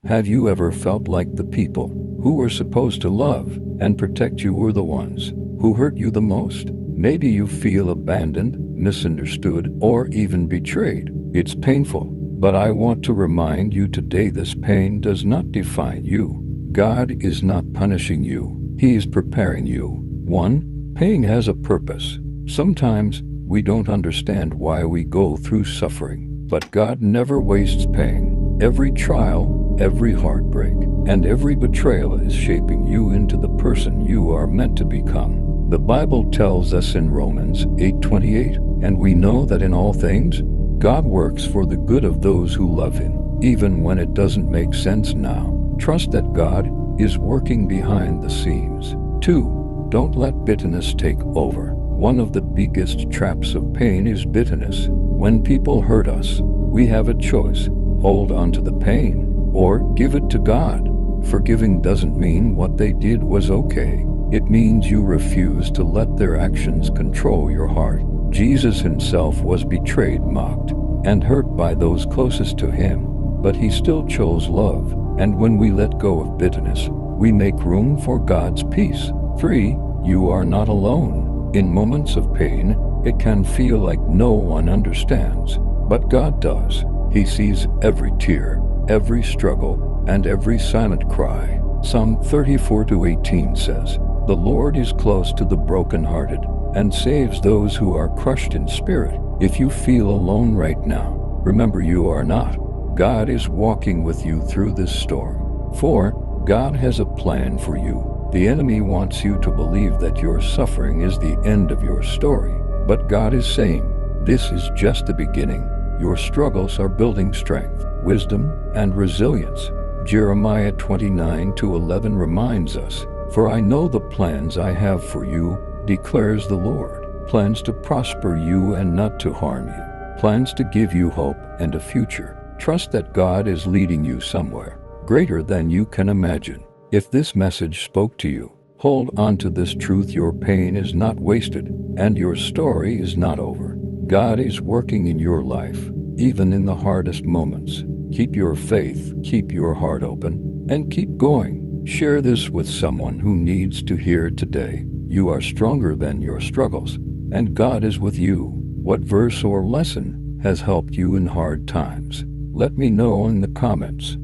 Have you ever felt like the people who were supposed to love and protect you were the ones who hurt you the most? Maybe you feel abandoned, misunderstood, or even betrayed. It's painful, but I want to remind you today this pain does not define you. God is not punishing you. He is preparing you. 1. Pain has a purpose. Sometimes we don't understand why we go through suffering, but God never wastes pain. Every trial, every heartbreak, and every betrayal is shaping you into the person you are meant to become. The Bible tells us in Romans 8:28, and we know that in all things, God works for the good of those who love Him, even when it doesn't make sense now. Trust that God is working behind the scenes. 2. Don't let bitterness take over. One of the biggest traps of pain is bitterness. When people hurt us, we have a choice: hold on to the pain or give it to God. Forgiving doesn't mean what they did was okay. It means you refuse to let their actions control your heart. Jesus himself was betrayed, mocked, and hurt by those closest to him, but he still chose love. And when we let go of bitterness, we make room for God's peace. 3. You are not alone. In moments of pain, it can feel like no one understands, but God does. He sees every tear, every struggle, and every silent cry. Psalm 34:18 says, "The Lord is close to the brokenhearted and saves those who are crushed in spirit." If you feel alone right now, remember you are not. God is walking with you through this storm. 4. God has a plan for you. The enemy wants you to believe that your suffering is the end of your story, but God is saying, this is just the beginning. Your struggles are building strength, wisdom, and resilience. Jeremiah 29:11 reminds us, "For I know the plans I have for you, declares the Lord, plans to prosper you and not to harm you, plans to give you hope and a future." Trust that God is leading you somewhere greater than you can imagine. If this message spoke to you, hold on to this truth: your pain is not wasted, and your story is not over. God is working in your life, even in the hardest moments. Keep your faith, keep your heart open, and keep going. Share this with someone who needs to hear it today. You are stronger than your struggles, and God is with you. What verse or lesson has helped you in hard times? Let me know in the comments.